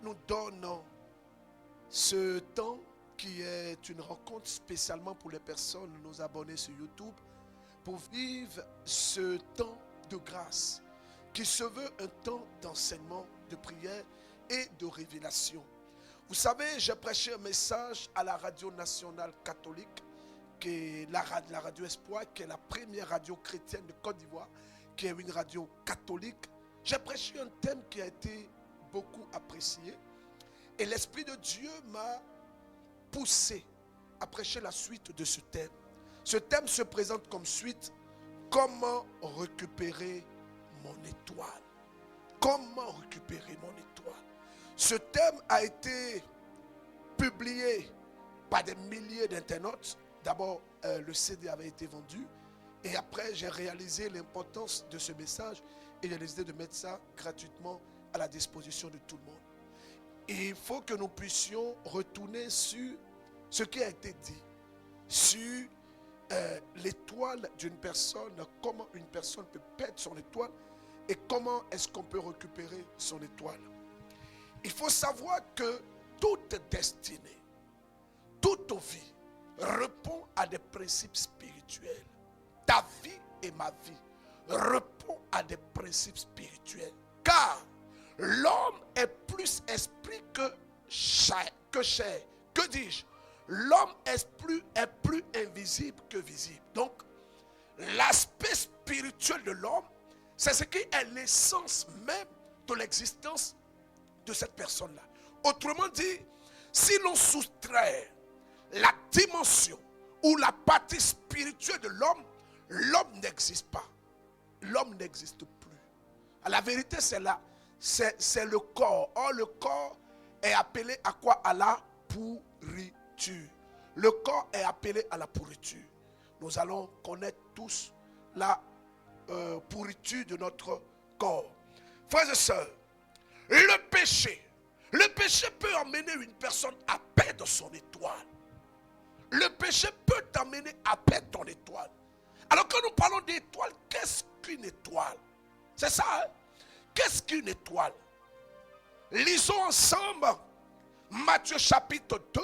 nous donne ce temps qui est une rencontre spécialement pour les personnes, nos abonnés sur YouTube, pour vivre ce temps de grâce qui se veut un temps d'enseignement, de prière et de révélation. Vous savez, j'ai prêché un message à la radio nationale catholique, qui est la radio Espoir, qui est la première radio chrétienne de Côte d'Ivoire, qui est une radio catholique. J'ai prêché un thème qui a été beaucoup apprécié. Et l'Esprit de Dieu m'a poussé à prêcher la suite de ce thème. Ce thème se présente comme suite: comment récupérer mon étoile? Comment récupérer mon étoile? Ce thème a été publié par des milliers d'internautes. D'abord, le CD avait été vendu. Et après, j'ai réalisé l'importance de ce message et j'ai décidé de mettre ça gratuitement à la disposition de tout le monde. Et il faut que nous puissions retourner sur ce qui a été dit, sur l'étoile d'une personne, comment une personne peut perdre son étoile et comment est-ce qu'on peut récupérer son étoile. Il faut savoir que toute destinée, toute vie répond à des principes spirituels. Ta vie et ma vie répond à des principes spirituels. Car l'homme est plus esprit que chair. Que dis-je? L'homme est plus invisible que visible. Donc, l'aspect spirituel de l'homme, c'est ce qui est l'essence même de l'existence de cette personne-là. Autrement dit, si l'on soustrait la dimension ou la partie spirituelle de l'homme, l'homme n'existe pas. L'homme n'existe plus. À la vérité, c'est là. C'est le corps. Or, le corps est appelé à quoi? À la pourriture. Le corps est appelé à la pourriture. Nous allons connaître tous la pourriture de notre corps. Frères et sœurs, le péché peut emmener une personne à perdre son étoile. Le péché peut t'amener à perdre ton étoile. Alors quand nous parlons d'étoile, qu'est-ce qu'une étoile? C'est ça, hein? Qu'est-ce qu'une étoile? Lisons ensemble Matthieu chapitre 2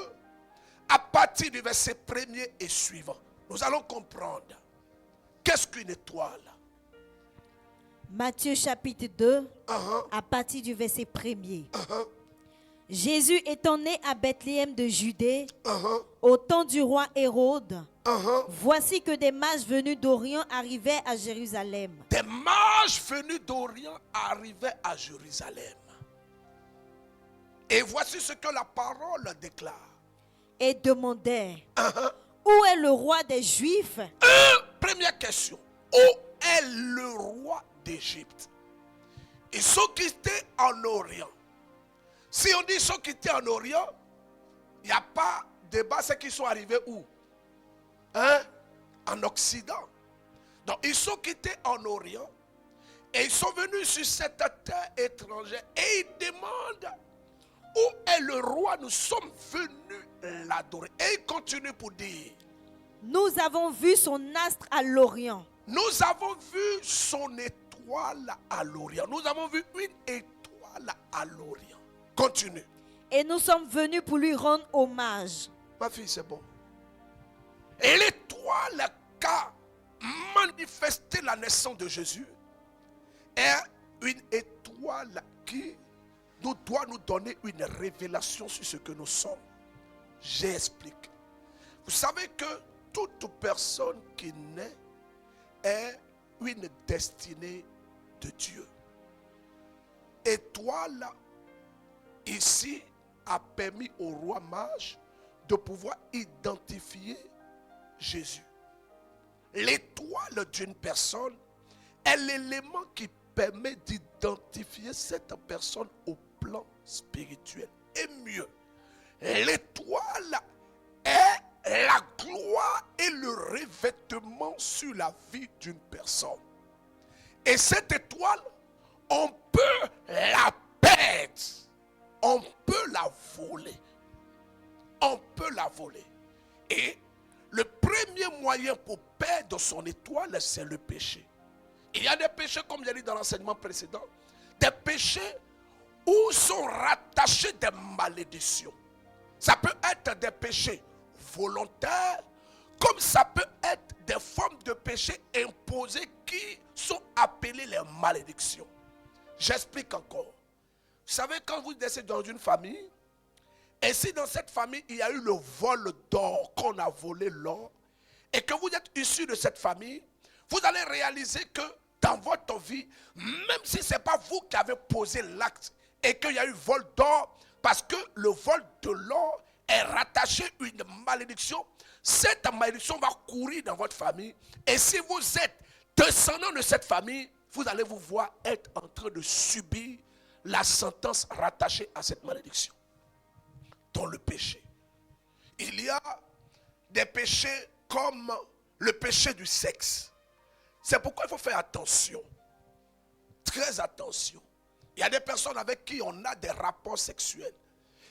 à partir du verset 1er et suivant. Nous allons comprendre qu'est-ce qu'une étoile. Matthieu chapitre 2 à partir du verset 1er. Jésus étant né à Bethléem de Judée, au temps du roi Hérode, voici que des mages venus d'Orient arrivaient à Jérusalem. Des mages venus d'Orient arrivaient à Jérusalem. Et voici ce que la parole déclare. Et demandèrent, où est le roi des Juifs? Première question, où est le roi d'Égypte? Ils sont quittés en Orient. Si on dit qu'ils sont quittés en Orient, il n'y a pas de débat, c'est qu'ils sont arrivés où? En Occident. Donc ils sont quittés en Orient et ils sont venus sur cette terre étrangère et ils demandent où est le roi? Nous sommes venus l'adorer. Et il continue pour dire, nous avons vu son astre à l'Orient. Nous avons vu son étoile à l'Orient. Nous avons vu une étoile à l'Orient. Continue. Et nous sommes venus pour lui rendre hommage. Ma fille, c'est bon. Et l'étoile qui a manifesté la naissance de Jésus est une étoile qui doit nous donner une révélation sur ce que nous sommes. J'explique. Vous savez que toute personne qui naît est une destinée de Dieu. Étoile, ici, a permis au roi mage de pouvoir identifier Jésus. L'étoile d'une personne est l'élément qui permet d'identifier cette personne au plan spirituel. Et mieux, l'étoile est la gloire et le revêtement sur la vie d'une personne. Et cette étoile, on peut la perdre. On peut la voler. On peut la voler. Et le premier moyen pour perdre son étoile, c'est le péché. Il y a des péchés, comme j'ai dit dans l'enseignement précédent, des péchés où sont rattachées des malédictions. Ça peut être des péchés volontaires, comme ça peut être des formes de péchés imposés qui sont appelées les malédictions. J'explique encore. Vous savez, quand vous êtes dans une famille, et si dans cette famille, il y a eu le vol d'or, qu'on a volé l'or, et que vous êtes issu de cette famille, vous allez réaliser que dans votre vie, même si ce n'est pas vous qui avez posé l'acte, et qu'il y a eu vol d'or, parce que le vol de l'or est rattaché à une malédiction, cette malédiction va courir dans votre famille. Et si vous êtes descendant de cette famille, vous allez vous voir être en train de subir la sentence rattachée à cette malédiction. Dans le péché, il y a des péchés comme le péché du sexe. C'est pourquoi il faut faire attention, très attention. Il y a des personnes avec qui on a des rapports sexuels.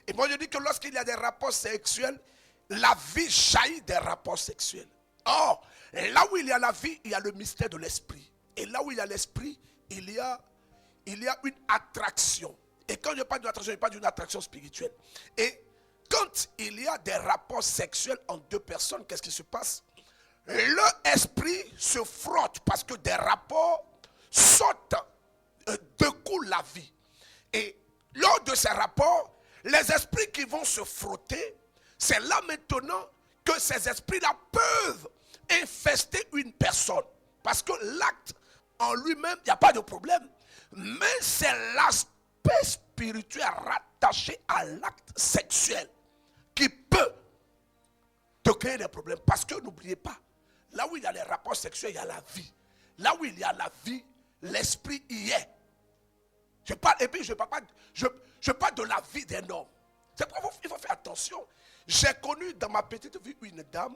Et moi je dis que lorsqu'il y a des rapports sexuels, la vie jaillit des rapports sexuels. Or, là où il y a la vie, il y a le mystère de l'esprit. Et là où il y a l'esprit, il y a une attraction. Et quand je parle d'une attraction, je parle d'une attraction spirituelle. Et quand il y a des rapports sexuels entre deux personnes, qu'est-ce qui se passe? Leur esprit se frotte parce que des rapports sautent de coup la vie. Et lors de ces rapports, les esprits qui vont se frotter, c'est là maintenant que ces esprits-là peuvent infester une personne. Parce que l'acte en lui-même, il n'y a pas de problème. Mais c'est l'aspect spirituel rattaché à l'acte sexuel qui peut te créer des problèmes. Parce que n'oubliez pas, là où il y a les rapports sexuels, il y a la vie. Là où il y a la vie, l'esprit y est. Je parle de la vie d'un homme. C'est pourquoi il faut faire attention. J'ai connu dans ma petite vie une dame,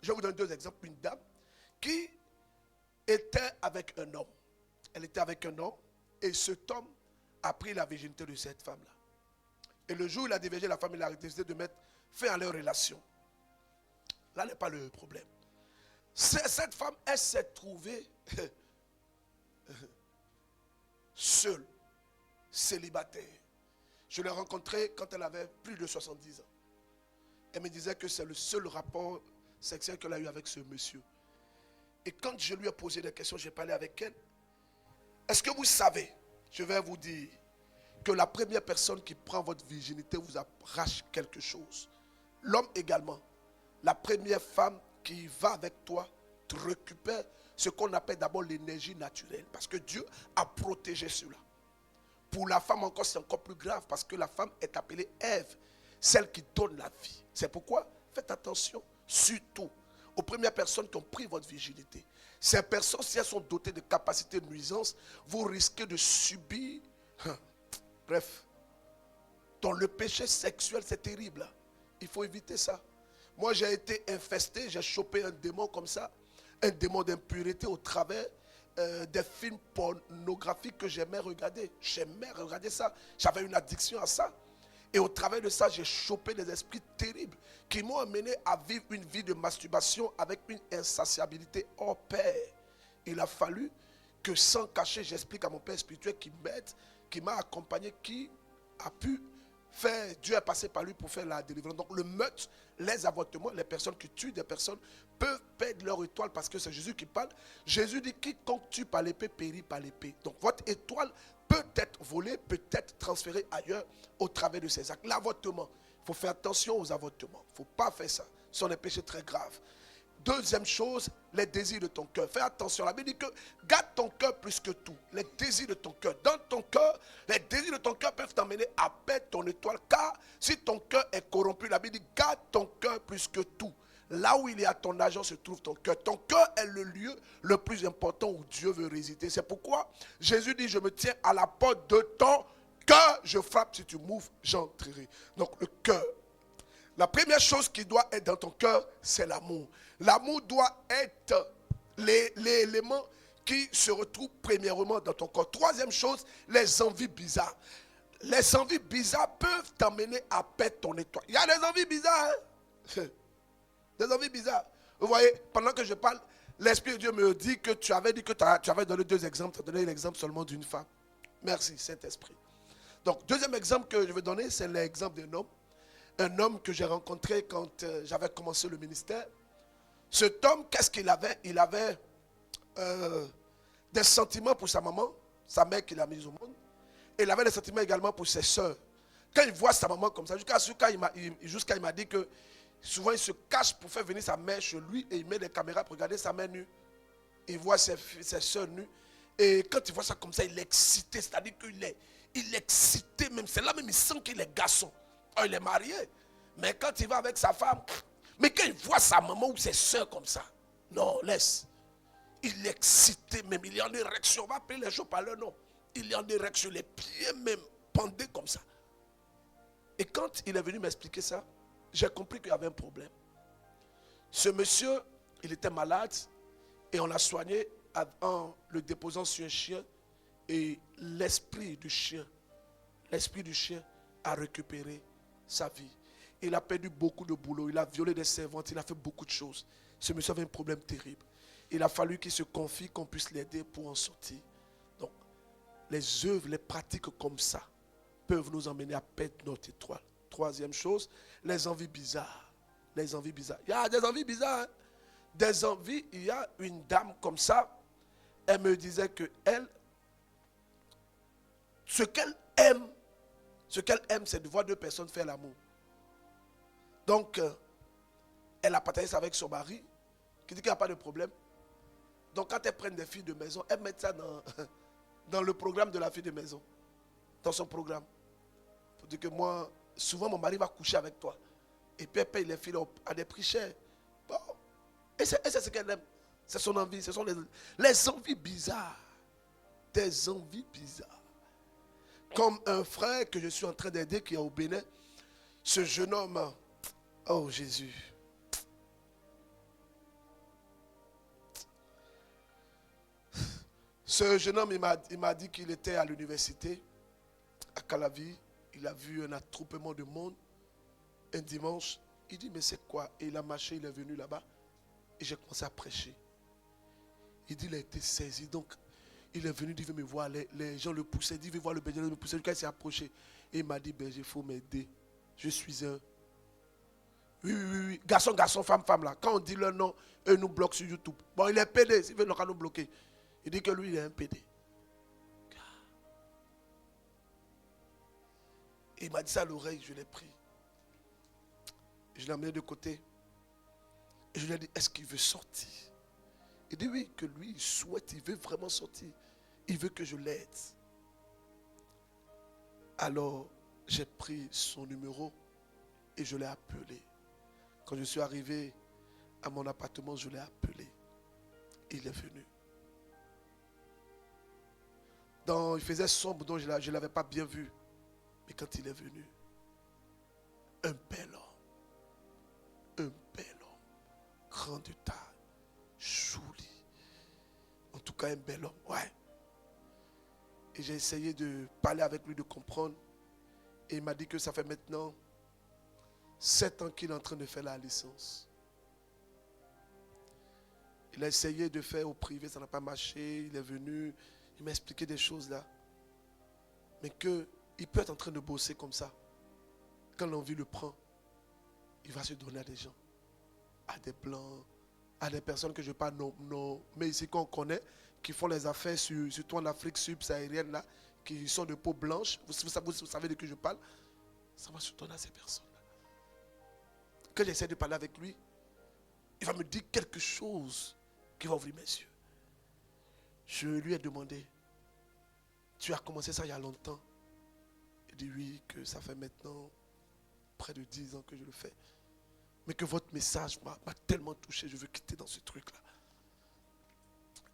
je vais vous donner deux exemples, une dame qui était avec un homme. Elle était avec un homme et cet homme a pris la virginité de cette femme-là. Et le jour où il a divergé, la femme, il a décidé de mettre fin à leur relation. Là n'est pas le problème. Cette femme, elle s'est trouvée seule, célibataire. Je l'ai rencontrée quand elle avait plus de 70 ans. Elle me disait que c'est le seul rapport sexuel qu'elle a eu avec ce monsieur. Et quand je lui ai posé des questions, j'ai parlé avec elle. Est-ce que vous savez, je vais vous dire, que la première personne qui prend votre virginité vous arrache quelque chose. L'homme également. La première femme qui va avec toi te récupère ce qu'on appelle d'abord l'énergie naturelle. Parce que Dieu a protégé cela. Pour la femme encore, c'est encore plus grave. Parce que la femme est appelée Ève, celle qui donne la vie. C'est pourquoi, faites attention, surtout aux premières personnes qui ont pris votre virginité. Ces personnes, si elles sont dotées de capacités de nuisance, vous risquez de subir... Bref, dans le péché sexuel, c'est terrible. Il faut éviter ça. Moi, j'ai été infesté, j'ai chopé un démon comme ça, un démon d'impureté au travers des films pornographiques que j'aimais regarder. J'aimais regarder ça. J'avais une addiction à ça. Et au travers de ça, j'ai chopé des esprits terribles qui m'ont amené à vivre une vie de masturbation avec une insatiabilité hors pair. Il a fallu que sans cacher, j'explique à mon père spirituel qui m'aide, qui m'a accompagné, qui a pu faire, Dieu est passé par lui pour faire la délivrance. Donc le meurtre, les avortements, les personnes qui tuent des personnes peuvent perdre leur étoile parce que c'est Jésus qui parle. Jésus dit quiconque tue par l'épée périt par l'épée. Donc votre étoile peut être volée, peut être transférée ailleurs au travers de ces actes. L'avortement, il faut faire attention aux avortements. Il ne faut pas faire ça. Ce sont des péchés très graves. Deuxième chose, les désirs de ton cœur. Fais attention. La Bible dit que garde ton cœur plus que tout. Les désirs de ton cœur. Dans ton cœur, les désirs de ton cœur peuvent t'emmener à perdre ton étoile. Car si ton cœur est corrompu, la Bible dit garde ton cœur plus que tout. Là où il y a ton argent se trouve ton cœur. Ton cœur est le lieu le plus important où Dieu veut résider. C'est pourquoi Jésus dit, je me tiens à la porte de ton cœur. Je frappe, si tu m'ouvres, j'entrerai. Donc le cœur. La première chose qui doit être dans ton cœur, c'est l'amour. L'amour doit être l'élément qui se retrouve premièrement dans ton corps. Troisième chose, les envies bizarres. Les envies bizarres peuvent t'amener à perdre ton étoile. Il y a des envies bizarres. Hein? Des envies bizarres. Vous voyez, pendant que je parle, l'Esprit de Dieu me dit que tu avais donné deux exemples. Tu as donné l'exemple seulement d'une femme. Merci, Saint-Esprit. Donc, deuxième exemple que je vais donner, c'est l'exemple d'un homme. Un homme que j'ai rencontré quand j'avais commencé le ministère. Cet homme, qu'est-ce qu'il avait? Il avait des sentiments pour sa maman, sa mère qu'il a mise au monde. Et il avait des sentiments également pour ses soeurs. Quand il voit sa maman comme ça, jusqu'à il m'a dit que souvent il se cache pour faire venir sa mère chez lui et il met des caméras pour regarder sa mère nue. Il voit ses soeurs nues. Et quand il voit ça comme ça, il est excité. C'est-à-dire qu'il est excité même. C'est là même il sent qu'il est garçon. Oh, il est marié. Mais quand il va avec sa femme, mais quand il voit sa maman ou ses soeurs comme ça, non, laisse. Il est excité même. Il est en érection. On va appeler les gens par leur nom. Il est en érection. Les pieds même pendés comme ça. Et quand il est venu m'expliquer ça, j'ai compris qu'il y avait un problème. Ce monsieur, il était malade et on l'a soigné en le déposant sur un chien et l'esprit du chien a récupéré sa vie. Il a perdu beaucoup de boulot, il a violé des servantes, il a fait beaucoup de choses. Ce monsieur avait un problème terrible. Il a fallu qu'il se confie, qu'on puisse l'aider pour en sortir. Donc, les œuvres, les pratiques comme ça peuvent nous emmener à perdre notre étoile. Troisième chose, les envies bizarres. Les envies bizarres. Il y a des envies bizarres. Hein? Des envies, il y a une dame comme ça, elle me disait que elle, ce qu'elle aime, c'est de voir deux personnes faire l'amour. Donc, elle a partagé ça avec son mari, qui dit qu'il n'y a pas de problème. Donc, quand elles prennent des filles de maison, elles mettent ça dans le programme de la fille de maison. Dans son programme. Pour dire que moi, souvent mon mari va coucher avec toi. Et puis elle paye les filles à des prix chers. Bon. Et c'est ce qu'elle aime. C'est son envie. Ce sont les envies bizarres. Des envies bizarres. Comme un frère que je suis en train d'aider qui est au Bénin. Ce jeune homme. Oh Jésus. Ce jeune homme, il m'a dit qu'il était à l'université, à Calavi. Il a vu un attroupement de monde un dimanche. Il dit, mais c'est quoi? Et il a marché, il est venu là-bas. Et j'ai commencé à prêcher. Il dit, il a été saisi. Donc, il est venu, il veut me voir. Les gens le poussaient. Il dit, il veut voir le berger, il me poussait. Quand il s'est approché, et il m'a dit, berger, il faut m'aider. Je suis un... Oui. Garçon, femme, là. Quand on dit leur nom, eux nous bloquent sur YouTube. Bon, il est PD. S'il veut nous bloquer. Il dit que lui, il est un PD. Et il m'a dit ça à l'oreille, je l'ai pris. Je l'ai amené de côté. Et je lui ai dit, est-ce qu'il veut sortir? Il dit oui, que lui, il souhaite, il veut vraiment sortir. Il veut que je l'aide. Alors, j'ai pris son numéro et je l'ai appelé. Quand je suis arrivé à mon appartement, je l'ai appelé. Il est venu. Il faisait sombre, donc je ne l'avais pas bien vu. Mais quand il est venu, un bel homme, grand de taille, joli. En tout cas, un bel homme, ouais. Et j'ai essayé de parler avec lui, de comprendre. Et il m'a dit que ça fait maintenant 7 ans qu'il est en train de faire la licence. Il a essayé de faire au privé, ça n'a pas marché. Il est venu, il m'a expliqué des choses là. Mais qu'il peut être en train de bosser comme ça. Quand l'envie le prend, il va se donner à des gens, à des blancs, à des personnes que je ne vais pas nommer, mais ici qu'on connaît, qui font les affaires surtout en Afrique subsaharienne là, qui sont de peau blanche. Vous savez de qui je parle. Ça va se donner à ces personnes-là. Quand j'essaie de parler avec lui, il va me dire quelque chose qui va ouvrir mes yeux. Je lui ai demandé, tu as commencé ça il y a longtemps? Il dit oui, que ça fait maintenant près de 10 ans que je le fais. Mais que votre message m'a tellement touché, je veux quitter dans ce truc-là.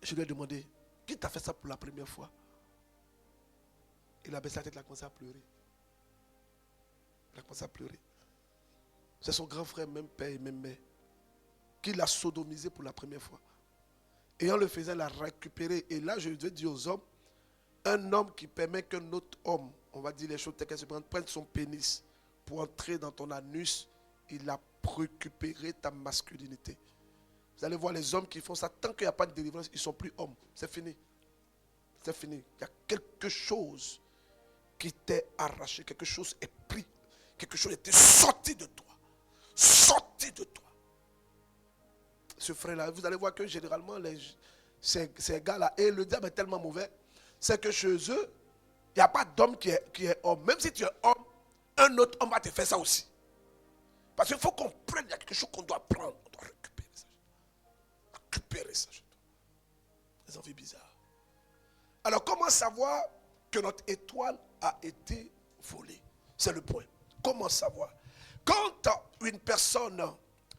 Je lui ai demandé, qui t'a fait ça pour la première fois? Il a baissé la tête, il a commencé à pleurer. Il a commencé à pleurer. C'est son grand frère, même père et même mère, qui l'a sodomisé pour la première fois. Et en le faisant, il a récupéré. Et là, je veux dire aux hommes, un homme qui permet qu'un autre homme, on va dire les choses telles qu'elles se prenne son pénis pour entrer dans ton anus, il a récupéré ta masculinité. Vous allez voir les hommes qui font ça, tant qu'il n'y a pas de délivrance, ils ne sont plus hommes. C'est fini. C'est fini. Il y a quelque chose qui t'est arraché. Quelque chose est pris. Quelque chose était sorti de toi. Sorti de toi. Ce frère-là, vous allez voir que généralement, ces gars-là, et le diable est tellement mauvais, c'est que chez eux, il n'y a pas d'homme qui est homme. Même si tu es homme, un autre homme va te faire ça aussi. Parce qu'il faut qu'on prenne, il y a quelque chose qu'on doit prendre. On doit récupérer ça. Récupérer ça. Des envies bizarres. Alors, comment savoir que notre étoile a été volée? C'est le point. Comment savoir? Quand une personne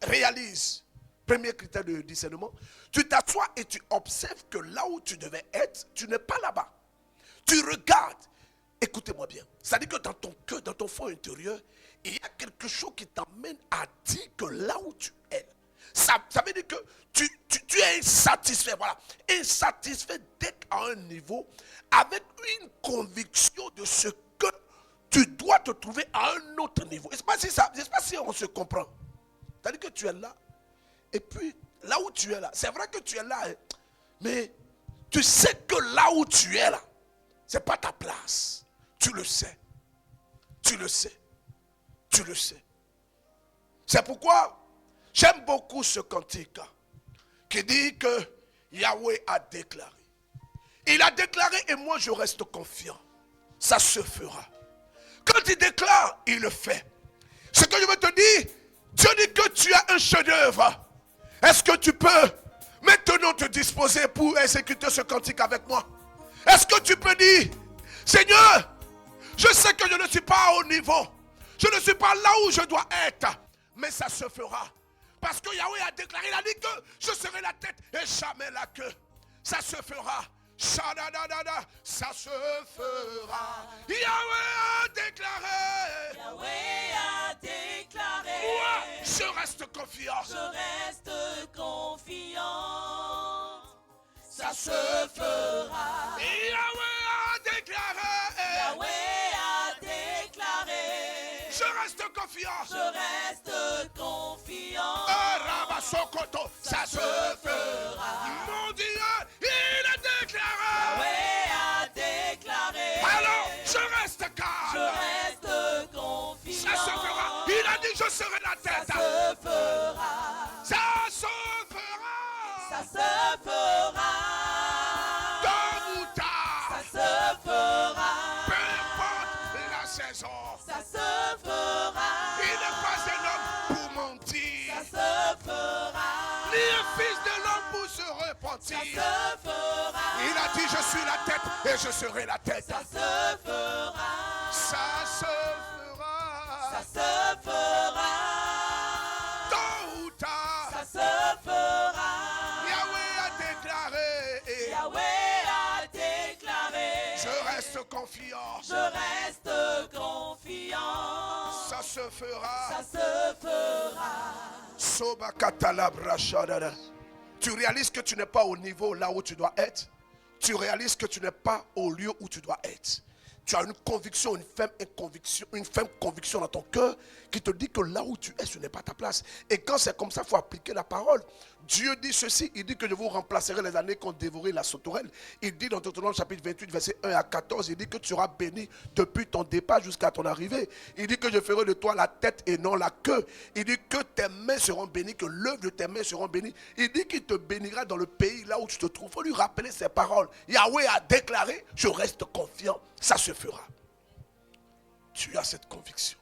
réalise, premier critère de discernement, tu t'assois et tu observes que là où tu devais être, tu n'es pas là-bas. Tu regardes. Écoutez-moi bien. C'est-à-dire que dans ton cœur, dans ton fond intérieur, il y a quelque chose qui t'amène à dire que là où tu es, ça veut dire que tu es insatisfait. Voilà. Insatisfait d'être à un niveau avec une conviction de ce que tu dois te trouver à un autre niveau. Je ne sais pas si on se comprend. C'est-à-dire que tu es là. Et puis, là où tu es là, c'est vrai que tu es là. Mais tu sais que là où tu es là, ce n'est pas ta place. Tu le sais. Tu le sais. Tu le sais. C'est pourquoi j'aime beaucoup ce cantique qui dit que Yahweh a déclaré. Il a déclaré et moi je reste confiant. Ça se fera. Quand il déclare, il le fait. Ce que je veux te dire, Dieu dit que tu as un chef-d'œuvre. Est-ce que tu peux maintenant te disposer pour exécuter ce cantique avec moi? Est-ce que tu peux dire, Seigneur, je sais que je ne suis pas au niveau. Je ne suis pas là où je dois être. Mais ça se fera. Parce que Yahweh a déclaré, il a dit que je serai la tête et jamais la queue. Ça se fera. Ça se fera. Yahweh a déclaré. Yahweh a déclaré. Moi, je reste confiant. Je reste confiant. Ça se fera. Yahweh a déclaré. Yahweh a déclaré. Je reste confiant. Je reste confiant. Ça se fera. Mon Dieu, il a déclaré. Yahweh a déclaré. Alors, je reste calme. Je reste confiant. Ça se fera. Il a dit, je serai la tête. Ça se fera. Ça se fera. Ça se fera. Tôt ou tard. Ça se fera. Peu importe la saison. Ça se fera. Il n'est pas un homme pour mentir. Ça se fera. Ni un fils de l'homme pour se Ça repentir. se fera. Il a dit, je suis la tête et je serai la tête. Ça se fera. Ça se fera. Ça se fera. Tôt ou tard. Ça se fera. Yahweh a déclaré. Yahweh a déclaré. Je reste confiant. Je reste confiant. Ça se fera. Ça se fera. Soba katala brashadada. Tu réalises que tu n'es pas au niveau là où tu dois être. Tu réalises que tu n'es pas au lieu où tu dois être. Tu as une conviction, une ferme conviction dans ton cœur qui te dit que là où tu es, ce n'est pas ta place. Et quand c'est comme ça, il faut appliquer la parole. Dieu dit ceci, il dit que je vous remplacerai les années qu'ont dévoré la sauterelle. Il dit dans Deutéronome chapitre 28, verset 1 à 14, il dit que tu seras béni depuis ton départ jusqu'à ton arrivée. Il dit que je ferai de toi la tête et non la queue. Il dit que tes mains seront bénies, que l'œuvre de tes mains seront bénies. Il dit qu'il te bénira dans le pays là où tu te trouves. Il faut lui rappeler ces paroles. Yahweh a déclaré, je reste confiant, ça se fera. Tu as cette conviction.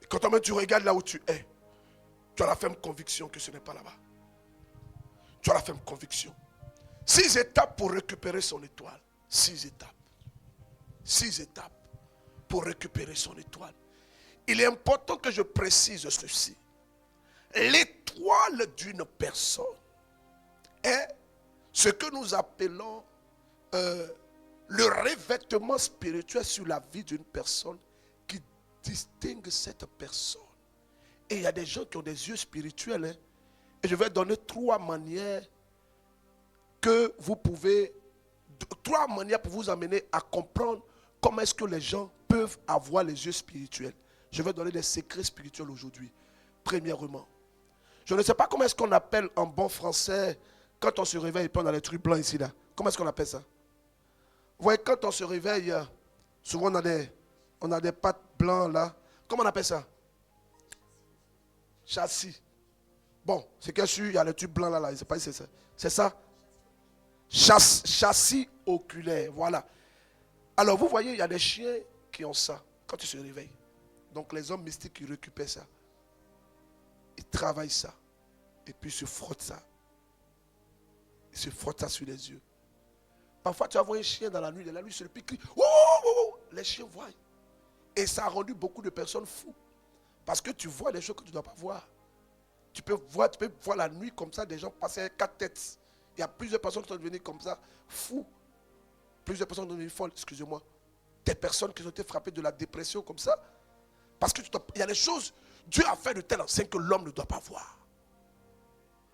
Et quand même tu regardes là où tu es, tu as la ferme conviction que ce n'est pas là-bas. Tu as la ferme conviction. 6 étapes pour récupérer son étoile. 6 étapes. 6 étapes pour récupérer son étoile. Il est important que je précise ceci. L'étoile d'une personne est ce que nous appelons le revêtement spirituel sur la vie d'une personne qui distingue cette personne. Et il y a des gens qui ont des yeux spirituels. Hein. Et je vais donner 3 manières que vous pouvez, 3 manières pour vous amener à comprendre comment est-ce que les gens peuvent avoir les yeux spirituels. Je vais donner des secrets spirituels aujourd'hui. Premièrement, je ne sais pas comment est-ce qu'on appelle en bon français quand on se réveille et puis on a les trucs blancs ici là. Comment est-ce qu'on appelle ça? Vous voyez, quand on se réveille Souvent, on a des pattes blancs là. Comment on appelle ça? Châssis. Bon, c'est que sûr, il y a le tube blanc là. Je ne sais pas si c'est ça. C'est ça? Châssis oculaire. Voilà. Alors, vous voyez, il y a des chiens qui ont ça quand ils se réveillent. Donc, les hommes mystiques, ils récupèrent ça. Ils travaillent ça. Et puis, ils se frottent ça. Ils se frottent ça sur les yeux. Parfois, tu vas voir un chien dans la nuit se le pique. Oh, oh, oh, les chiens voient. Et ça a rendu beaucoup de personnes fous. Parce que tu vois des choses que tu ne dois pas voir. Tu peux voir la nuit comme ça, des gens passer 4 têtes. Il y a plusieurs personnes qui sont devenues comme ça, fous. Plusieurs personnes sont devenues folles, excusez-moi. Des personnes qui ont été frappées de la dépression comme ça. Parce que il y a des choses, Dieu a fait de telle enseigne que l'homme ne doit pas voir.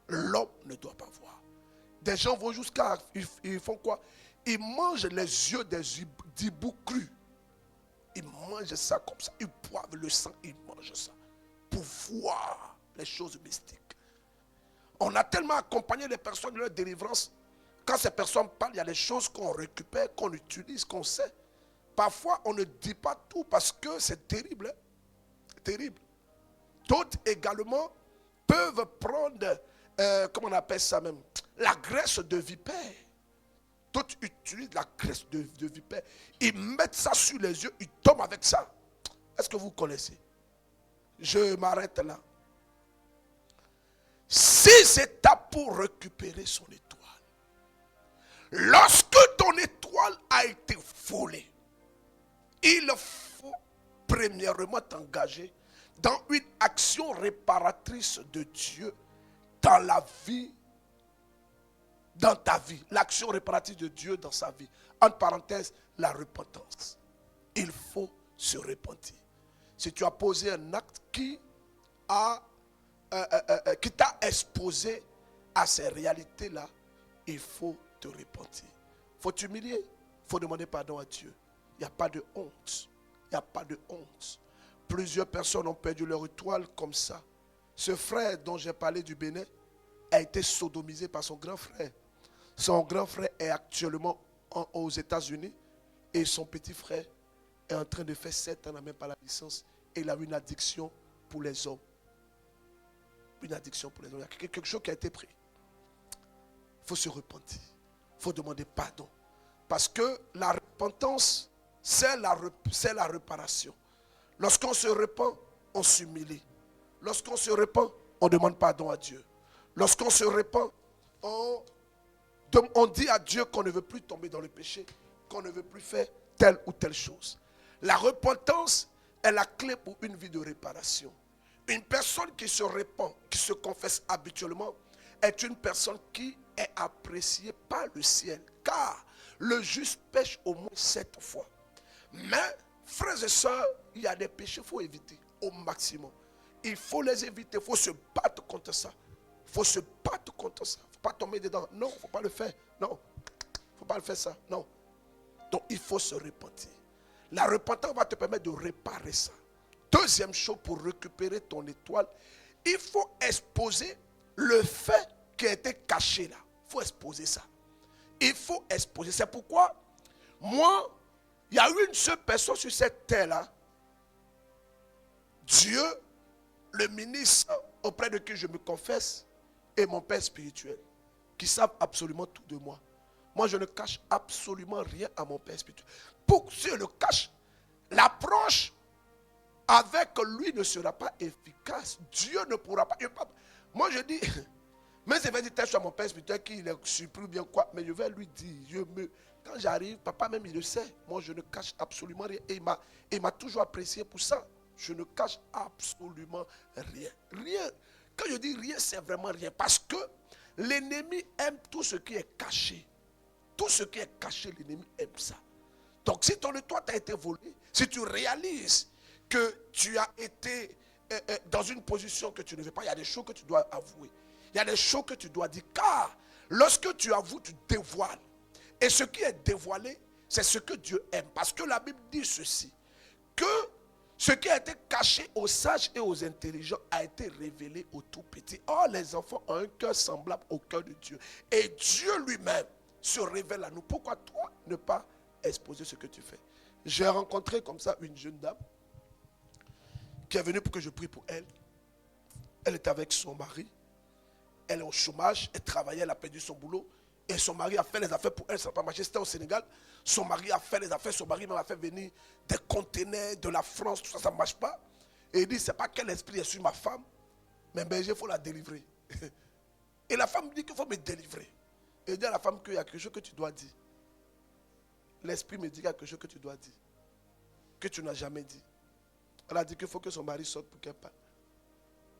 L'homme ne doit pas voir. Des gens vont jusqu'à, ils font quoi? Ils mangent les yeux des hiboux crus. Ils mangent ça comme ça. Ils boivent le sang, ils mangent ça. Pour voir les choses mystiques. On a tellement accompagné les personnes de leur délivrance. Quand ces personnes parlent, il y a des choses qu'on récupère, qu'on utilise, qu'on sait. Parfois, on ne dit pas tout parce que c'est terrible. Hein? Terrible. D'autres également peuvent prendre, comment on appelle ça même, la graisse de vipère. D'autres utilisent la graisse de vipère. Ils mettent ça sur les yeux, ils tombent avec ça. Est-ce que vous connaissez? Je m'arrête là. Si c'est pour récupérer son étoile, lorsque ton étoile a été volée, il faut premièrement t'engager dans une action réparatrice de Dieu dans la vie, dans ta vie. L'action réparatrice de Dieu dans sa vie. Entre parenthèses, la repentance. Il faut se repentir. Si tu as posé un acte qui t'a exposé à ces réalités-là, il faut te repentir. Il faut t'humilier. Il faut demander pardon à Dieu. Il n'y a pas de honte. Il n'y a pas de honte. Plusieurs personnes ont perdu leur étoile comme ça. Ce frère dont j'ai parlé du Bénin a été sodomisé par son grand frère. Son grand frère est actuellement aux États-Unis et son petit frère est en train de faire 7 ans, n'a même pas la licence. Et il a une addiction pour les hommes. Une addiction pour les hommes. Il y a quelque chose qui a été pris. Il faut se repentir. Il faut demander pardon. Parce que la repentance, c'est la réparation. Lorsqu'on se repent, on s'humilie. Lorsqu'on se repent, on demande pardon à Dieu. Lorsqu'on se repent, on dit à Dieu qu'on ne veut plus tomber dans le péché, qu'on ne veut plus faire telle ou telle chose. La repentance est la clé pour une vie de réparation. Une personne qui se repent, qui se confesse habituellement, est une personne qui est appréciée par le ciel. Car le juste pêche au moins 7 fois. Mais, frères et sœurs, il y a des péchés qu'il faut éviter au maximum. Il faut les éviter, il faut se battre contre ça. Il faut se battre contre ça. Il ne faut pas tomber dedans. Non, il ne faut pas le faire. Non, il ne faut pas le faire ça. Non. Donc, il faut se repentir. La repentance va te permettre de réparer ça. Deuxième chose, pour récupérer ton étoile, il faut exposer le fait qui a été caché là. Il faut exposer ça. Il faut exposer. C'est pourquoi, moi, il y a une seule personne sur cette terre-là, Dieu, le ministre auprès de qui je me confesse, et mon père spirituel, qui savent absolument tout de moi. Moi, je ne cache absolument rien à mon père spirituel. Pour que je le cache, l'approche avec lui ne sera pas efficace. Dieu ne pourra pas. Moi, je dis, mais je vais dire tel soit mon père spirituel qui est surpris bien quoi, mais je vais lui dire, quand j'arrive, papa même il le sait, moi je ne cache absolument rien. Et il m'a toujours apprécié pour ça. Je ne cache absolument rien. Rien. Quand je dis rien, c'est vraiment rien. Parce que l'ennemi aime tout ce qui est caché. Tout ce qui est caché, l'ennemi aime ça. Donc si ton étoile t'a été volé, si tu réalises que tu as été dans une position que tu ne veux pas, il y a des choses que tu dois avouer. Il y a des choses que tu dois dire. Car lorsque tu avoues, tu dévoiles. Et ce qui est dévoilé, c'est ce que Dieu aime. Parce que la Bible dit ceci, que ce qui a été caché aux sages et aux intelligents a été révélé aux tout petits. Or, les enfants ont un cœur semblable au cœur de Dieu. Et Dieu lui-même se révèle à nous. Pourquoi toi ne pas exposer ce que tu fais? J'ai rencontré comme ça une jeune dame qui est venue pour que je prie pour elle. Elle était avec son mari. Elle est au chômage. Elle travaillait, elle a perdu son boulot. Et son mari a fait les affaires pour elle. Ça n'a pas marché. C'était au Sénégal. Son mari a fait les affaires. Son mari m'a fait venir des conteneurs de la France. Tout ça, ça ne marche pas. Et il dit, c'est pas quel esprit est sur ma femme. Mais berger, il faut la délivrer. Et la femme dit qu'il faut me délivrer. Et il dit à la femme qu'il y a quelque chose que tu dois dire. L'esprit me dit qu'il y a quelque chose que tu dois dire. Que tu n'as jamais dit. Elle a dit qu'il faut que son mari sorte pour qu'elle parle.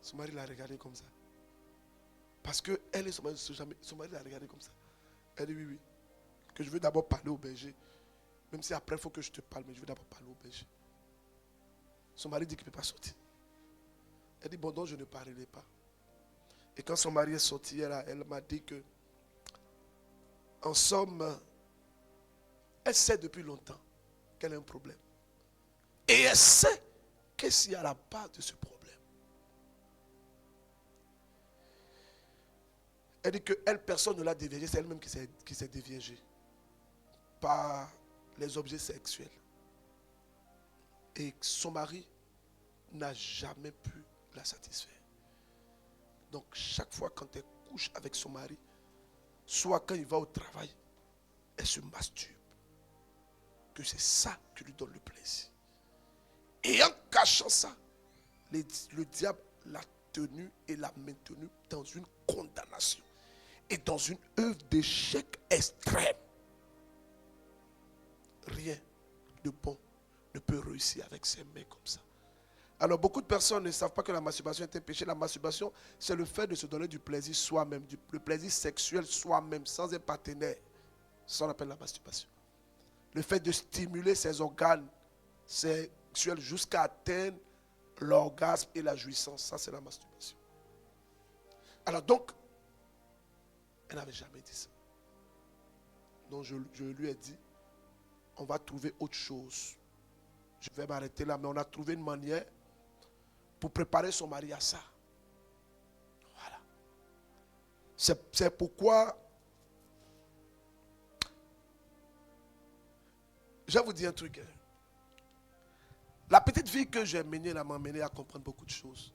Son mari l'a regardé comme ça. Parce que elle et son mari l'a regardé comme ça. Elle dit oui, oui. Que je veux d'abord parler au berger. Même si après il faut que je te parle, mais je veux d'abord parler au berger. Son mari dit qu'il ne peut pas sortir. Elle dit bon, donc je ne parlerai pas. Et quand son mari est sorti, elle m'a dit que, en somme, elle sait depuis longtemps qu'elle a un problème. Et elle sait qu'est-ce qu'il y a à la base de ce problème. Elle dit que elle, personne ne l'a déviégée, c'est elle-même qui s'est déviégée par les objets sexuels. Et son mari n'a jamais pu la satisfaire. Donc chaque fois quand elle couche avec son mari, soit quand il va au travail, elle se masturbe. Que c'est ça qui lui donne le plaisir. Et en cachant ça, le diable l'a tenu et l'a maintenu dans une condamnation et dans une œuvre d'échec extrême. Rien de bon ne peut réussir avec ces mains comme ça. Alors beaucoup de personnes ne savent pas que la masturbation est un péché. La masturbation, c'est le fait de se donner du plaisir soi-même, le plaisir sexuel soi-même, sans un partenaire. Ça on appelle la masturbation. Le fait de stimuler ses organes sexuels jusqu'à atteindre l'orgasme et la jouissance. Ça c'est la masturbation. Alors donc, elle n'avait jamais dit ça. Donc je lui ai dit, on va trouver autre chose. Je vais m'arrêter là, mais on a trouvé une manière pour préparer son mari à ça. Voilà. C'est pourquoi je vais vous dire un truc. La petite fille que j'ai menée, elle m'a amené à comprendre beaucoup de choses.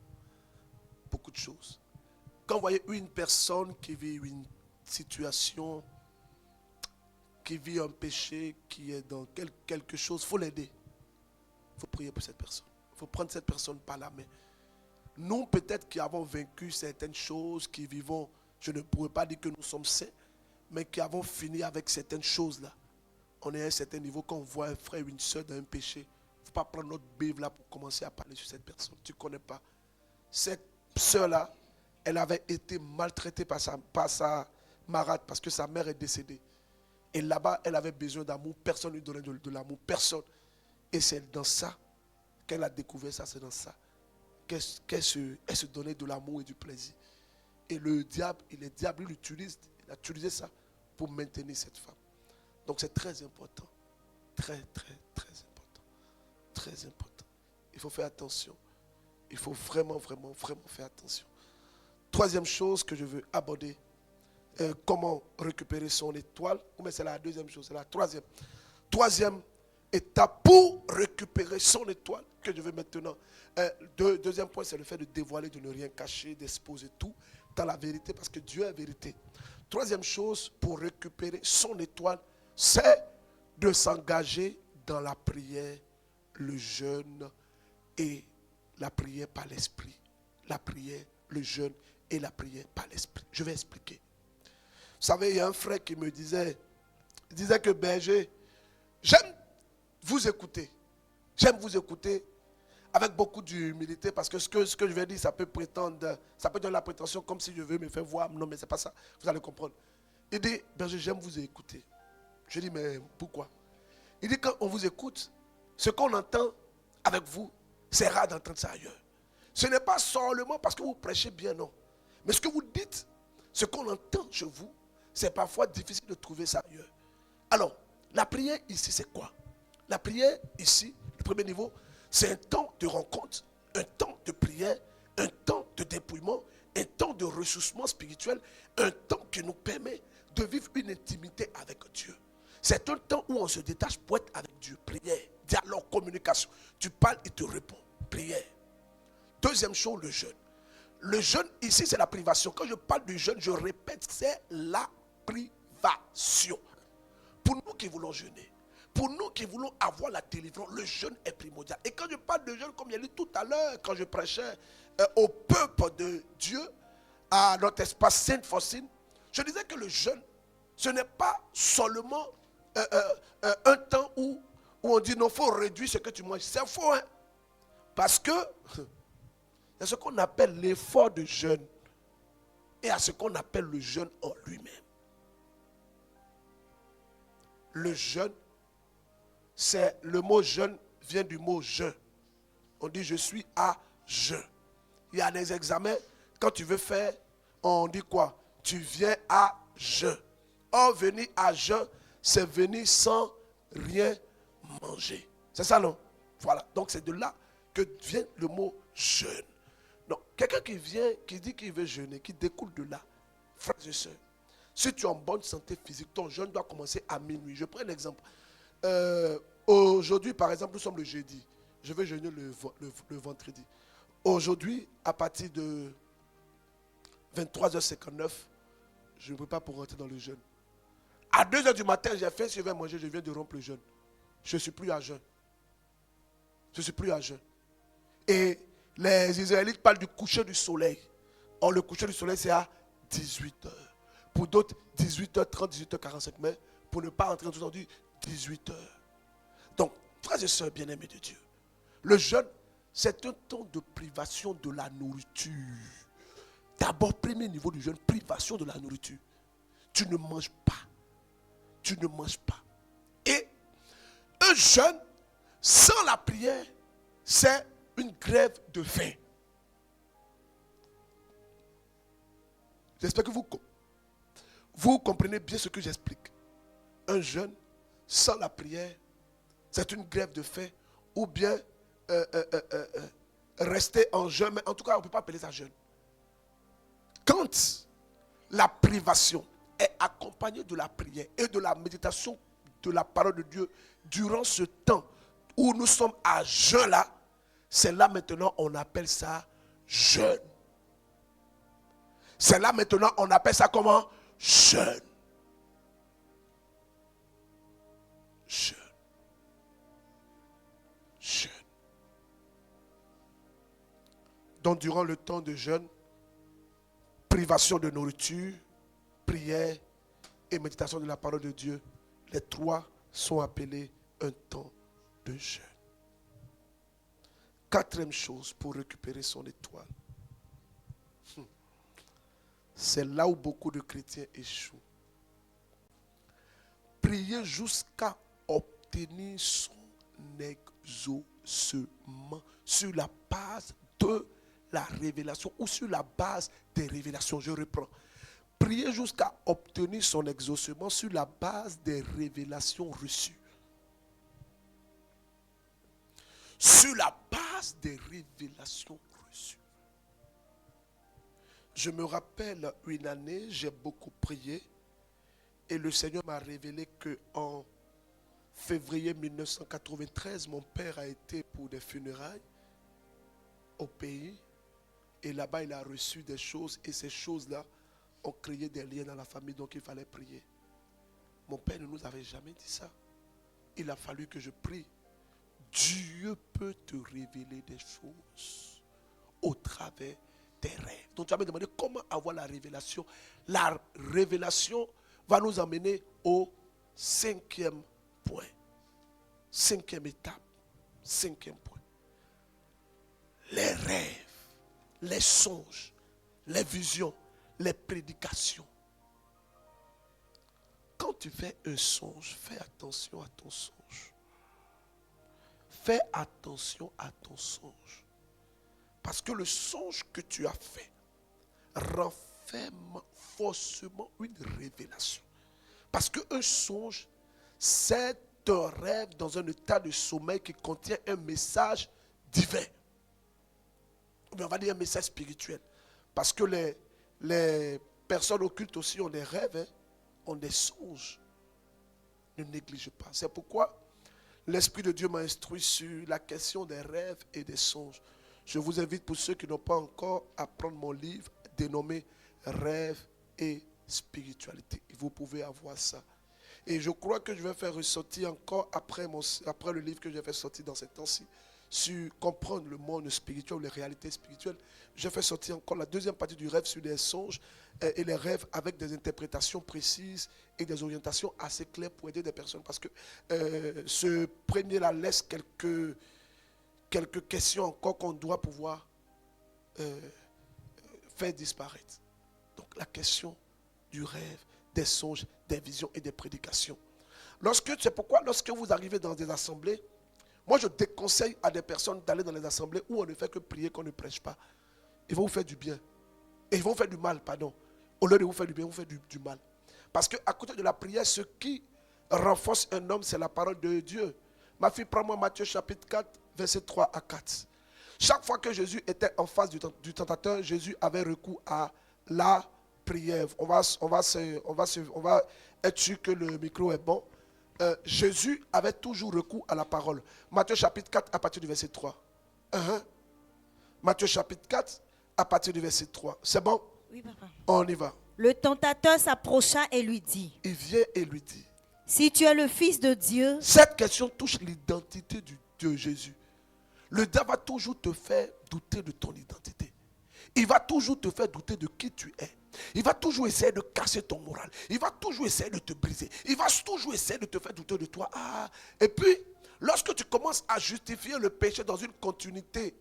Beaucoup de choses. Quand vous voyez une personne qui vit une situation, qui vit un péché, qui est dans quelque chose, il faut l'aider. Il faut prier pour cette personne. Il faut prendre cette personne par la main. Nous, peut-être qui avons vaincu certaines choses, qui vivons, je ne pourrais pas dire que nous sommes saints, mais qui avons fini avec certaines choses-là. On est à un certain niveau, quand on voit un frère ou une soeur dans un péché, il ne faut pas prendre notre Bible là pour commencer à parler sur cette personne. Tu ne connais pas. Cette soeur-là, elle avait été maltraitée par sa marade parce que sa mère est décédée. Et là-bas, elle avait besoin d'amour. Personne ne lui donnait de l'amour. Personne. Et c'est dans ça qu'elle a découvert ça. C'est dans ça qu'elle se donnait de l'amour et du plaisir. Et le diable, il utilise. Il a utilisé ça pour maintenir cette femme. Donc c'est très important. Très, très, très important. Très important. Il faut faire attention. Il faut vraiment, vraiment, vraiment faire attention. Troisième chose que je veux aborder. Comment récupérer son étoile. Mais c'est la deuxième chose. C'est la troisième. Troisième étape pour récupérer son étoile que je veux maintenant. Deuxième point, c'est le fait de dévoiler, de ne rien cacher, d'exposer tout dans la vérité parce que Dieu est vérité. Troisième chose pour récupérer son étoile, c'est de s'engager dans la prière, le jeûne et la prière par l'esprit. La prière, le jeûne et la prière par l'esprit. Je vais expliquer. Vous savez, il y a un frère qui me disait que berger, j'aime vous écouter. J'aime vous écouter avec beaucoup d'humilité parce que ce que je vais dire, ça peut donner la prétention comme si je veux me faire voir. Non, mais ce n'est pas ça. Vous allez comprendre. Il dit, berger, j'aime vous écouter. Je dis, mais pourquoi? Il dit, quand on vous écoute, ce qu'on entend avec vous, c'est rare d'entendre ça ailleurs. Ce n'est pas seulement parce que vous prêchez bien, non. Mais ce que vous dites, ce qu'on entend chez vous, c'est parfois difficile de trouver ça ailleurs. Alors, la prière ici, c'est quoi? La prière ici, le premier niveau, c'est un temps de rencontre, un temps de prière, un temps de dépouillement, un temps de ressourcement spirituel, un temps qui nous permet de vivre une intimité avec Dieu. C'est un temps où on se détache pour être avec Dieu. Prière, dialogue, communication. Tu parles, il te répond. Prière. Deuxième chose, le jeûne. Le jeûne, ici, c'est la privation. Quand je parle du jeûne, je répète, c'est la privation. Pour nous qui voulons jeûner, pour nous qui voulons avoir la délivrance, le jeûne est primordial. Et quand je parle de jeûne, comme il y a dit tout à l'heure, quand je prêchais au peuple de Dieu, à notre espace Sainte-Faustine, je disais que le jeûne, ce n'est pas seulement un temps où on dit non, il faut réduire ce que tu manges. C'est faux, hein? Parce que il y a ce qu'on appelle l'effort de jeûne et à ce qu'on appelle le jeûne en lui-même. Le jeûne, c'est le mot jeûne vient du mot jeûne. On dit je suis à jeûne. Il y a des examens, quand tu veux faire, on dit quoi? Tu viens à jeûne. Or, venir à jeûne, c'est venir sans rien manger. C'est ça, non? Voilà. Donc, c'est de là que vient le mot jeûne. Donc, quelqu'un qui vient, qui dit qu'il veut jeûner, qui découle de là, frères et sœurs, si tu es en bonne santé physique, ton jeûne doit commencer à minuit. Je prends un exemple. Aujourd'hui, par exemple, nous sommes le jeudi. Je vais jeûner le vendredi. Aujourd'hui, à partir de 23h59, je ne peux pas pour rentrer dans le jeûne. À 2h du matin, j'ai fait, si je vais manger, je viens de rompre le jeûne. Je ne suis plus à jeûne. Je ne suis plus à jeûne. Et les Israélites parlent du coucher du soleil. Or, le coucher du soleil, c'est à 18h. Pour d'autres, 18h30, 18h45. Mais pour ne pas rentrer dans tout, on dit 18h. Donc, frères et sœurs bien-aimés de Dieu, le jeûne, c'est un temps de privation de la nourriture. D'abord, premier niveau du jeûne, privation de la nourriture. Tu ne manges pas. Tu ne manges pas. Et un jeûne, sans la prière, c'est une grève de faim. J'espère que vous comprenez bien ce que j'explique. Un jeûne, sans la prière, c'est une grève de faim ou bien rester en jeûne. Mais en tout cas, on ne peut pas appeler ça jeûne. Quand la privation est accompagnée de la prière et de la méditation de la parole de Dieu durant ce temps où nous sommes à jeûne là, c'est là maintenant on appelle ça jeûne. C'est là maintenant on appelle ça comment? Jeûne. Jeûne. Jeûne. Donc durant le temps de jeûne, privation de nourriture, prière et méditation de la parole de Dieu, les trois sont appelés un temps de jeûne. Quatrième chose pour récupérer son étoile. C'est là où beaucoup de chrétiens échouent. Prier jusqu'à obtenir son exaucement sur la base de la révélation ou sur la base des révélations. Je reprends. Prier jusqu'à obtenir son exaucement sur la base des révélations reçues. Sur la base des révélations reçues. Je me rappelle une année, j'ai beaucoup prié et le Seigneur m'a révélé qu'en février 1993, mon père a été pour des funérailles au pays et là-bas il a reçu des choses et ces choses-là ont créé des liens dans la famille, donc il fallait prier. Mon père ne nous avait jamais dit ça. Il a fallu que je prie. Dieu peut te révéler des choses au travers des rêves. Donc tu vas me demander comment avoir la révélation. La révélation va nous emmener au cinquième point. Cinquième étape. Cinquième point. Les rêves, les songes, les visions, les prédications. Quand tu fais un songe, fais attention à ton songe. Fais attention à ton songe. Parce que le songe que tu as fait renferme forcément une révélation. Parce qu'un songe, c'est un rêve dans un état de sommeil qui contient un message divin. Ou bien on va dire un message spirituel. Parce que les personnes occultes aussi ont des rêves, ont des songes. Ne néglige pas. C'est pourquoi l'Esprit de Dieu m'a instruit sur la question des rêves et des songes. Je vous invite, pour ceux qui n'ont pas encore, à prendre mon livre dénommé Rêves et spiritualité. Vous pouvez avoir ça. Et je crois que je vais faire ressortir encore après le livre que j'ai fait sortir dans ces temps-ci, sur comprendre le monde spirituel, les réalités spirituelles. Je fais sortir encore la deuxième partie du rêve sur les songes et les rêves avec des interprétations précises et des orientations assez claires pour aider des personnes. Parce que ce premier-là laisse quelques questions encore qu'on doit pouvoir faire disparaître. Donc la question du rêve, des songes, des visions et des prédications. C'est pourquoi lorsque vous arrivez dans des assemblées, moi je déconseille à des personnes d'aller dans les assemblées où on ne fait que prier, qu'on ne prêche pas. Ils vont vous faire du bien. Et ils vont vous faire du mal, pardon. Au lieu de vous faire du bien, vous faites du mal. Parce qu'à côté de la prière, ce qui renforce un homme, c'est la parole de Dieu. Ma fille, prends-moi Matthieu chapitre 4, versets 3 à 4. Chaque fois que Jésus était en face du tentateur, Jésus avait recours à la prière. On va être sûr que le micro est bon. Jésus avait toujours recours à la parole. Matthieu chapitre 4 à partir du verset 3. Matthieu chapitre 4 à partir du verset 3. C'est bon? Oui, papa. On y va. Le tentateur s'approcha et lui dit, Il vient et lui dit. si tu es le Fils de Dieu. Cette question touche l'identité de Jésus. Le diable va toujours te faire douter de ton identité. Il va toujours te faire douter de qui tu es. Il va toujours essayer de casser ton moral. Il va toujours essayer de te briser. Il va toujours essayer de te faire douter de toi. Et puis, lorsque tu commences à justifier le péché dans une continuité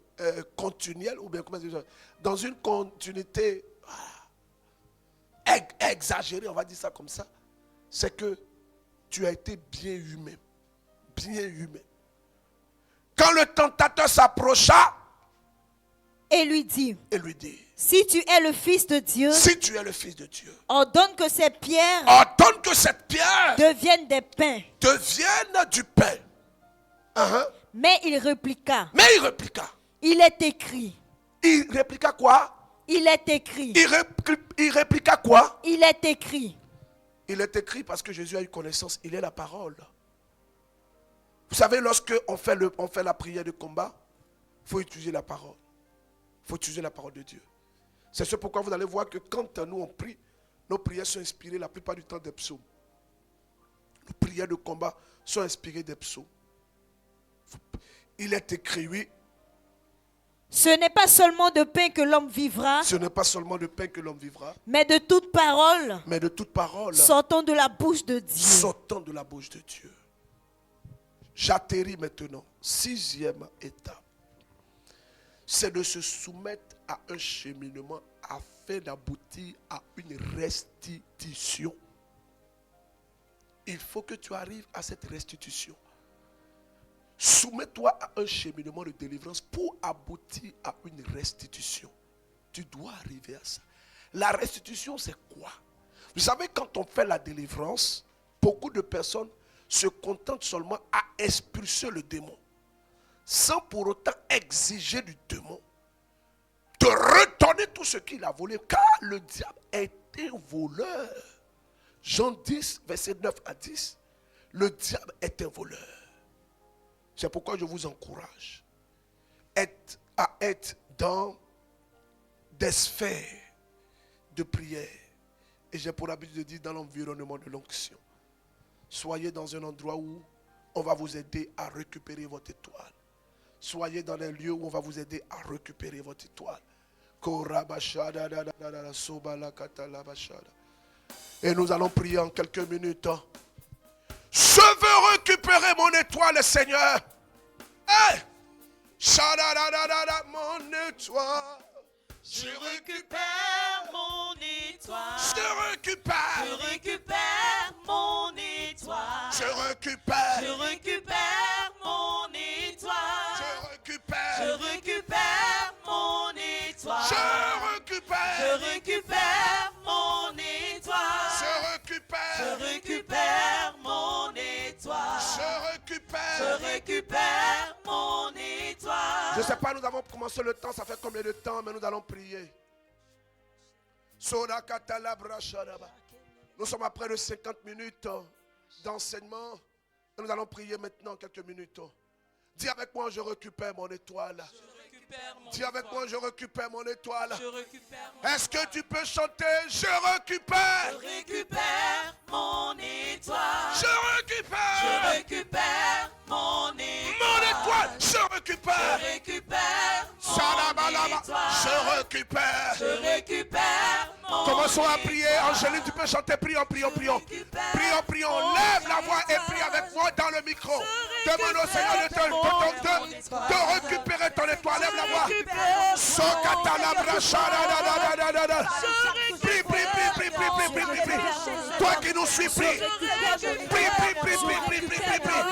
continuelle, ou bien comment dire, dans une continuité exagérée, on va dire ça comme ça, c'est que tu as été bien humain. Bien humain. Quand le tentateur s'approcha, Et lui dit, si tu es le Fils de Dieu, ordonne que cette pierre devienne des pains. Devienne du pain. Mais il répliqua, il est écrit. Il répliqua quoi? Il est écrit. Il répliqua quoi? Il est écrit. Il est écrit parce que Jésus a eu connaissance. Il est la parole. Vous savez, lorsque on fait la prière de combat, il faut utiliser la parole. Il faut utiliser la parole de Dieu. C'est ce pourquoi vous allez voir que quand nous on prie, nos prières sont inspirées la plupart du temps des psaumes. Nos prières de combat sont inspirées des psaumes. Il est écrit, oui. Ce n'est pas seulement de pain que l'homme vivra. Ce n'est pas seulement de pain que l'homme vivra. Mais de toute parole. Mais de toute parole. Sortant de la bouche de Dieu. Sortant de la bouche de Dieu. J'atterris maintenant. 6e étape. C'est de se soumettre à un cheminement afin d'aboutir à une restitution. Il faut que tu arrives à cette restitution. Soumets-toi à un cheminement de délivrance pour aboutir à une restitution. Tu dois arriver à ça. La restitution, c'est quoi? Vous savez, quand on fait la délivrance, beaucoup de personnes se contentent seulement à expulser le démon, sans pour autant exiger du démon de retourner tout ce qu'il a volé, car le diable est un voleur. Jean 10, verset 9 à 10, le diable est un voleur. C'est pourquoi je vous encourage à être dans des sphères de prière. Et j'ai pour habitude de dire dans l'environnement de l'onction. Soyez dans un endroit où on va vous aider à récupérer votre étoile. Soyez dans les lieux où on va vous aider à récupérer votre étoile. Et nous allons prier en quelques minutes. Je veux récupérer mon étoile, Seigneur. Hey! Mon étoile. Je récupère mon étoile. Je récupère. Je récupère mon étoile. Je récupère. Je récupère mon étoile. Je récupère. Je récupère mon étoile. Je récupère. Je récupère mon étoile. Je récupère. Je récupère mon étoile. Je récupère. Je récupère mon étoile. Je ne sais pas, nous avons commencé le temps, ça fait combien de temps, mais nous allons prier. Nous sommes à près de 50 minutes d'enseignement Nous allons prier maintenant quelques minutes. Dis avec moi, je récupère mon étoile. Dis avec moi, je récupère mon étoile. Est-ce que tu peux chanter? Je récupère. Je récupère mon étoile. Je récupère. Je récupère mon étoile. Mon étoile. Je récupère. Je récupère mon Salabalaba. étoile. Je récupère. Je récupère mon Commençons à prier. Angéline, tu peux chanter. Prions, prions, prions. Prions, prions. Lève la voix et prie avec moi dans le micro. Demande au Seigneur de récupérer ton étoile. Lève la voix. Prie, prie, prie, prie, prie, prie, prie, prie, prie. Toi qui nous suis, prie. Prie, prie, prie, prie, prie, prie, prie, prie, prie.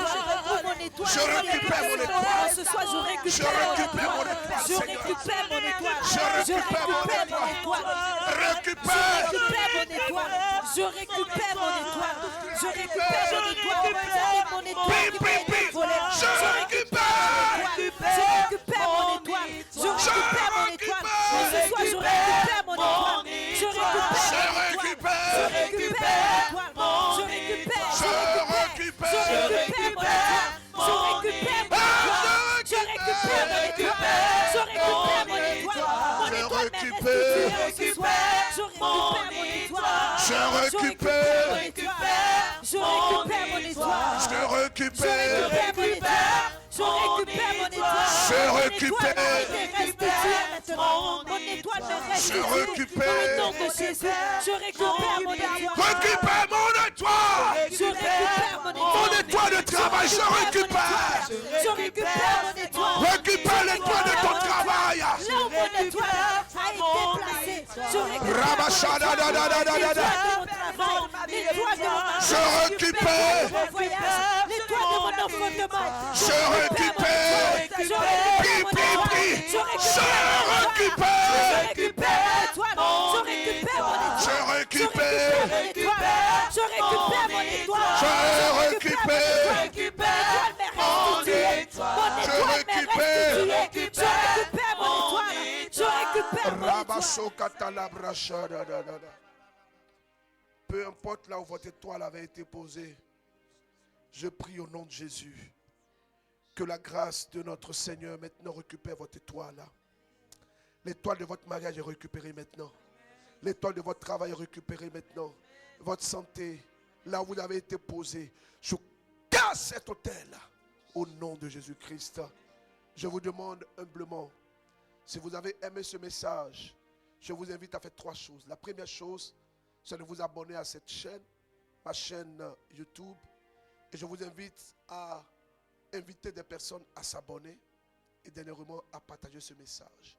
Je récupère mon étoile. Ce soir, je Je récupère récupère mon étoile, Je Seigneur. récupère mon étoile. Je récupère mon étoile. Récupère. Je récupère mon étoile. Je récupère mon étoile. Je récupère mon étoile. Mon étoile Prie, qui prie, m'a été prie. volée. Je récupère. Je récupère mon étoile. Je récupère mon étoile. Ce soir, je récupère mon étoile. Je récupère. Je récupère. Je récupère mon étoile. Je récupère. Je récupère. Je récupère mon étoile. Je récupère mon étoile. Je récupère mon étoile. Je récupère mon étoile. Mon Je étoile m'est récupère. restituée ce soir. Je récupère mon étoile. Je Je récupère. récupère mon étoile. Je récupère mon étoile. Je Je récupère. récupère mon étoile. Je récupère mon étoile. Je Mon récupère. étoile m'a été restituée maintenant. Mon étoile me restitue. récupère. Dans le nom de Jésus. Je récupère mon étoile. Récupère mon étoile. Je récupère mon étoile. Mon étoile de travail, je récupère. Je récupère mon étoile. Récupère l'étoile de ton travail. Là où mon étoile a été placée. Je récupère Rabashadadadadadada. l'étoile de mon marché. Je récupère. Mon voyage. L'étoile de mon enfantement. Je récupère. Je Prie, prie, prie. Je récupère. Je récupère l'étoile. Je récupère mon étoile. Je récupère. Je récupère mon étoile. Je récupère. L'étoile m'est restituée. Mon Je étoile m'est récupère. restituée. Je récupère mon étoile. Je récupère mon étoile. Rabasokatalabrashadadadada. Peu importe là où votre étoile avait été posée, je prie au nom de Jésus que la grâce de notre Seigneur maintenant récupère votre étoile. L'étoile de votre mariage est récupérée maintenant. L'étoile de votre travail est récupérée maintenant. Votre santé, là où vous avez été posé, je casse cet hôtel au nom de Jésus-Christ. Je vous demande humblement, si vous avez aimé ce message, je vous invite à faire 3 choses. La première chose, c'est de vous abonner à cette chaîne, ma chaîne YouTube. Et je vous invite à inviter des personnes à s'abonner et dernièrement à partager ce message.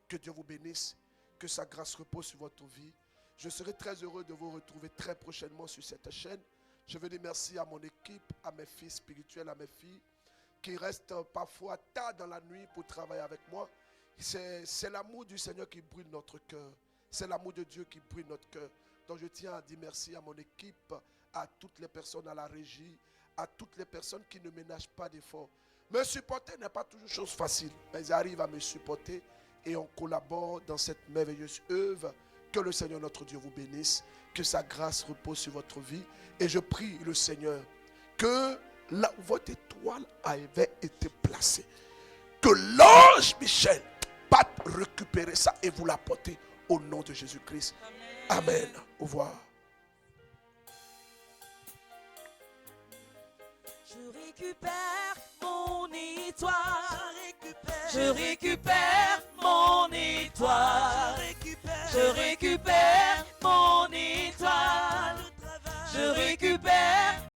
Que Dieu vous bénisse, que sa grâce repose sur votre vie. Je serai très heureux de vous retrouver très prochainement sur cette chaîne. Je veux dire merci à mon équipe, à mes fils spirituels, à mes filles, qui restent parfois tard dans la nuit pour travailler avec moi. C'est l'amour du Seigneur qui brûle notre cœur. C'est l'amour de Dieu qui brûle notre cœur. Donc je tiens à dire merci à mon équipe, à toutes les personnes à la régie, à toutes les personnes qui ne ménagent pas d'efforts. Me supporter n'est pas toujours chose facile, mais ils arrivent à me supporter et on collabore dans cette merveilleuse œuvre. Que le Seigneur notre Dieu vous bénisse, que sa grâce repose sur votre vie. Et je prie le Seigneur que là où votre étoile avait été placée, que l'ange Michel parte récupérer ça et vous l'apporter au nom de Jésus-Christ. Amen. Au revoir. Je récupère mon étoile. Je récupère mon étoile. Je récupère mon étoile. Je récupère